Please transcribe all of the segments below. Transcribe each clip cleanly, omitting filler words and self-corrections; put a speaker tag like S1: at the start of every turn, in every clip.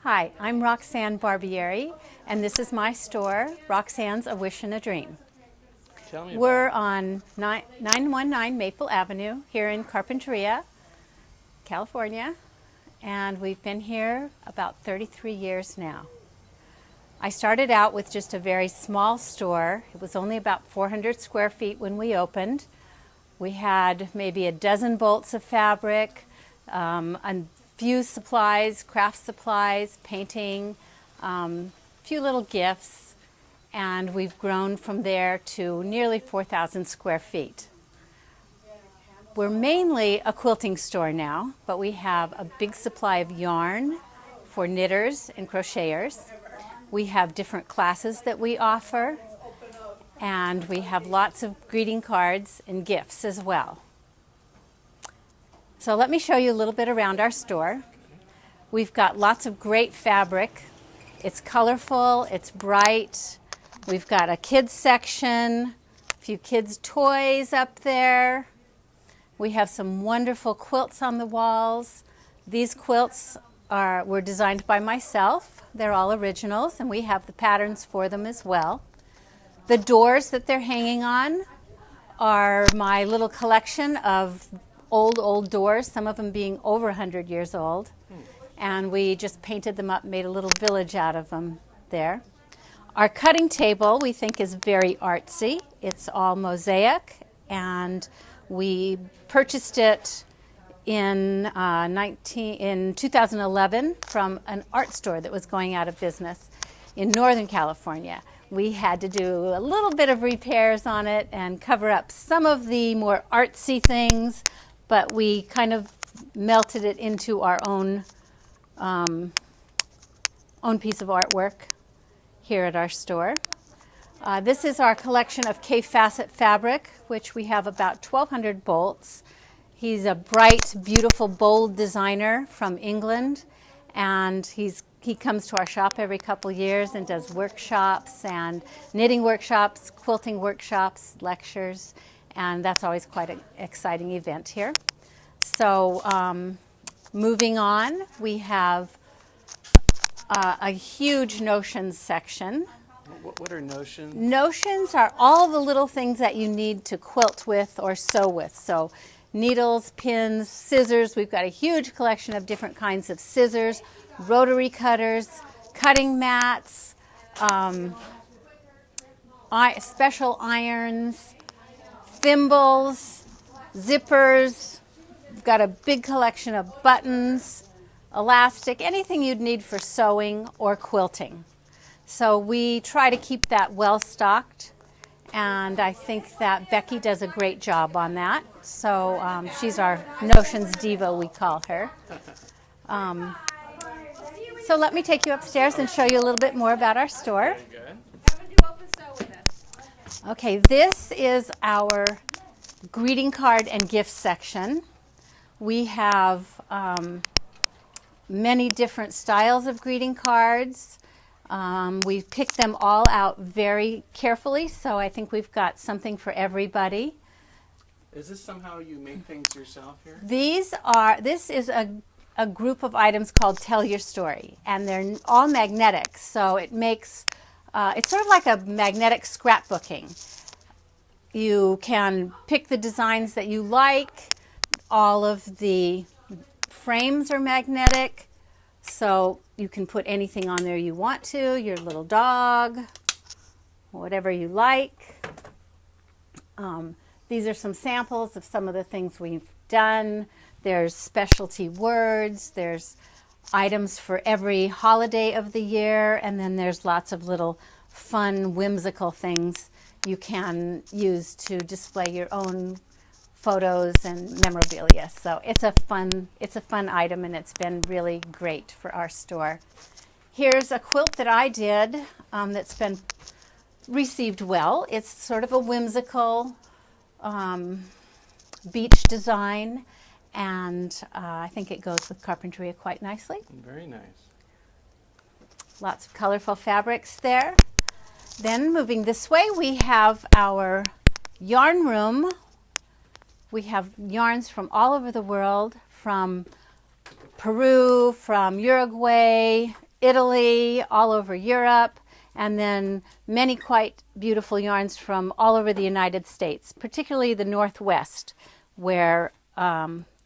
S1: Hi, I'm Roxanne Barbieri, and this is my store, Roxanne's A Wish and a Dream.
S2: Tell me
S1: We're
S2: about
S1: on 919 Maple Avenue here in Carpinteria, California, and we've been here about 33 years now. I started out with just a very small store. It was only about 400 square feet when we opened. We had maybe a dozen bolts of fabric, a few supplies, craft supplies, painting, few little gifts, and we've grown from there to nearly 4,000 square feet. We're mainly a quilting store now, but we have a big supply of yarn for knitters and crocheters. We have different classes that we offer, and we have lots of greeting cards and gifts as well. So let me show you a little bit around our store. We've got lots of great fabric. It's colorful, it's bright. We've got a kids section, a few kids' toys up there. We have some wonderful quilts on the walls. These quilts were designed by myself. They're all originals, and we have the patterns for them as well. The doors that they're hanging on are my little collection of old doors, some of them being over 100 years old. And we just painted them up, made a little village out of them there. Our cutting table we think is very artsy. It's all mosaic, and we purchased it in 2011 from an art store that was going out of business in Northern California. We had to do a little bit of repairs on it and cover up some of the more artsy things, but we kind of melted it into our own piece of artwork here at our store. This is our collection of K-facet fabric, which we have about 1,200 bolts. He's a bright, beautiful, bold designer from England, and he comes to our shop every couple years and does workshops and knitting workshops, quilting workshops, lectures, and that's always quite an exciting event here. So moving on, we have a huge notions section.
S2: what are notions?
S1: Notions are all the little things that you need to quilt with or sew with. So needles, pins, scissors. We've got a huge collection of different kinds of scissors, rotary cutters, cutting mats, special irons, thimbles, zippers. We've got a big collection of buttons, elastic, anything you'd need for sewing or quilting. So we try to keep that well stocked, and I think that Becky does a great job on that. So she's our Notions Diva, we call her. So let me take you upstairs and show you a little bit more about our store. Okay, this is our greeting card and gift section. We have many different styles of greeting cards. We've picked them all out very carefully, so I think we've got something for everybody.
S2: Is this somehow you make things yourself here?
S1: This is a group of items called Tell Your Story, and they're all magnetic, so it makes, it's sort of like a magnetic scrapbooking. You can pick the designs that you like. All of the frames are magnetic, so you can put anything on there you want to, your little dog, whatever you like. These are some samples of some of the things we've done. There's specialty words, there's items for every holiday of the year, and then there's lots of little fun, whimsical things you can use to display your own photos and memorabilia. So it's a fun item, and it's been really great for our store. Here's a quilt that I did that's been received well. It's sort of a whimsical beach design, and I think it goes with Carpinteria quite nicely.
S2: Very nice.
S1: Lots of colorful fabrics there. Then moving this way, we have our yarn room. We have yarns from all over the world, from Peru, from Uruguay, Italy, all over Europe, and then many quite beautiful yarns from all over the United States, particularly the Northwest, where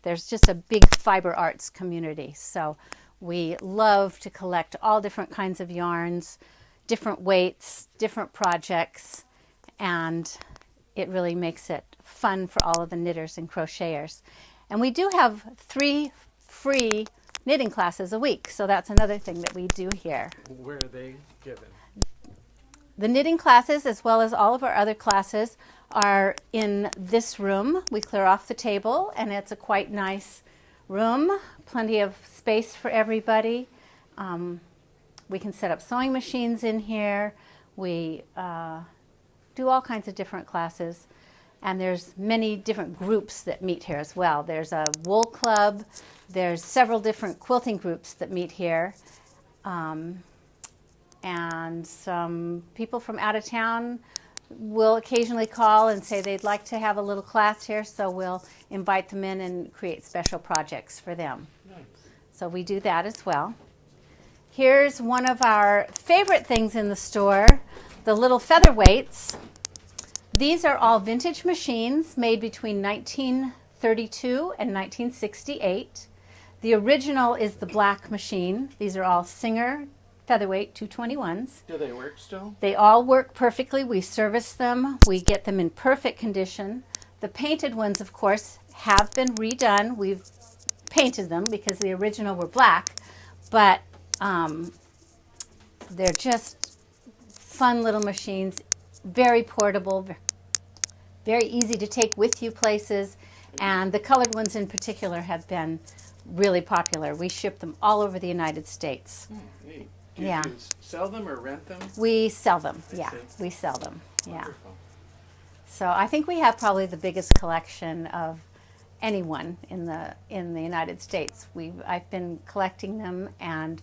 S1: there's just a big fiber arts community. So we love to collect all different kinds of yarns, different weights, different projects, and it really makes it fun for all of the knitters and crocheters. And we do have 3 free knitting classes a week, so that's another thing that we do here.
S2: Where are they given?
S1: The knitting classes, as well as all of our other classes, are in this room. We clear off the table, and it's a quite nice room, plenty of space for everybody. We can set up sewing machines in here. We do all kinds of different classes, and there's many different groups that meet here as well. There's a wool club. There's several different quilting groups that meet here. And some people from out of town will occasionally call and say they'd like to have a little class here, so we'll invite them in and create special projects for them.
S2: Nice.
S1: So we do that as well. Here's one of our favorite things in the store, the little featherweights. These are all vintage machines made between 1932 and 1968. The original is the black machine. These are all Singer featherweight 221s.
S2: Do they work still?
S1: They all work perfectly. We service them. We get them in perfect condition. The painted ones, of course, have been redone. We've painted them because the original were black, but they're just fun little machines, very portable, very easy to take with you places, and the colored ones in particular have been really popular. We ship them all over the United States.
S2: Neat. Do
S1: Yeah.
S2: you sell them or rent them?
S1: We sell them,
S2: I
S1: yeah,
S2: see.
S1: we sell them, yeah.
S2: Wonderful.
S1: So I think we have probably the biggest collection of anyone in the United States. I've been collecting them and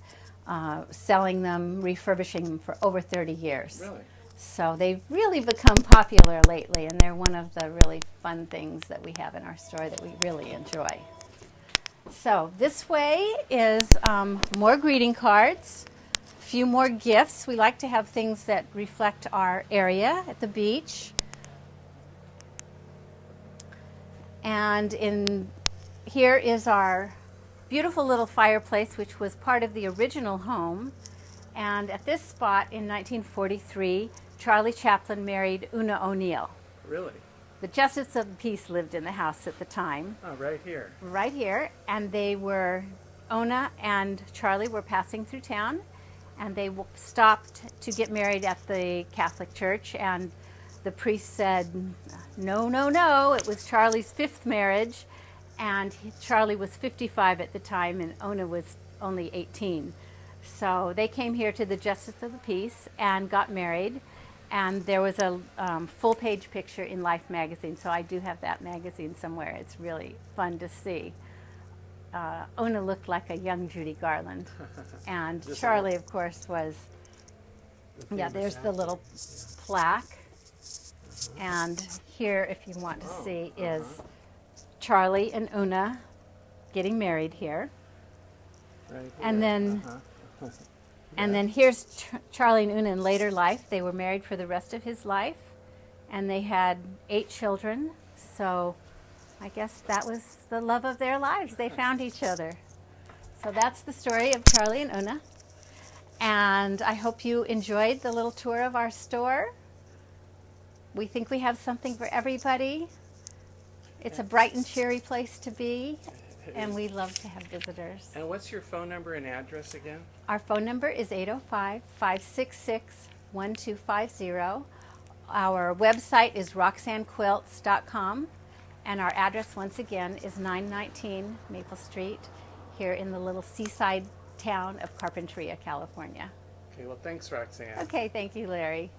S1: selling them, refurbishing them for over 30 years.
S2: Really?
S1: So they've really become popular lately, and they're one of the really fun things that we have in our store that we really enjoy. So this way is more greeting cards, a few more gifts. We like to have things that reflect our area at the beach. And here is our beautiful little fireplace, which was part of the original home. And at this spot in 1943, Charlie Chaplin married Una O'Neill.
S2: Really?
S1: The Justice of the Peace lived in the house at the time.
S2: Oh, right here.
S1: Right here. And Ona and Charlie were passing through town, and they stopped to get married at the Catholic Church, and the priest said, no, no, no. It was Charlie's 5th marriage, and Charlie was 55 at the time, and Ona was only 18. So they came here to the Justice of the Peace and got married, and there was a full-page picture in Life magazine, so I do have that magazine somewhere. It's really fun to see. Ona looked like a young Judy Garland, and Charlie, of course, was, yeah, there's the little plaque. And here, if you want to see, is Charlie and Una getting married here.
S2: Right here.
S1: And then, and then here's Charlie and Una in later life. They were married for the rest of his life, and they had 8 children. So I guess that was the love of their lives. They found each other. So that's the story of Charlie and Una. And I hope you enjoyed the little tour of our store. We think we have something for everybody. It's a bright and cheery place to be, and we love to have visitors.
S2: And what's your phone number and address again?
S1: Our phone number is 805-566-1250. Our website is roxannequilts.com, and our address, once again, is 919 Maple Street, here in the little seaside town of Carpinteria, California.
S2: Okay, well, thanks, Roxanne.
S1: Okay, thank you, Larry.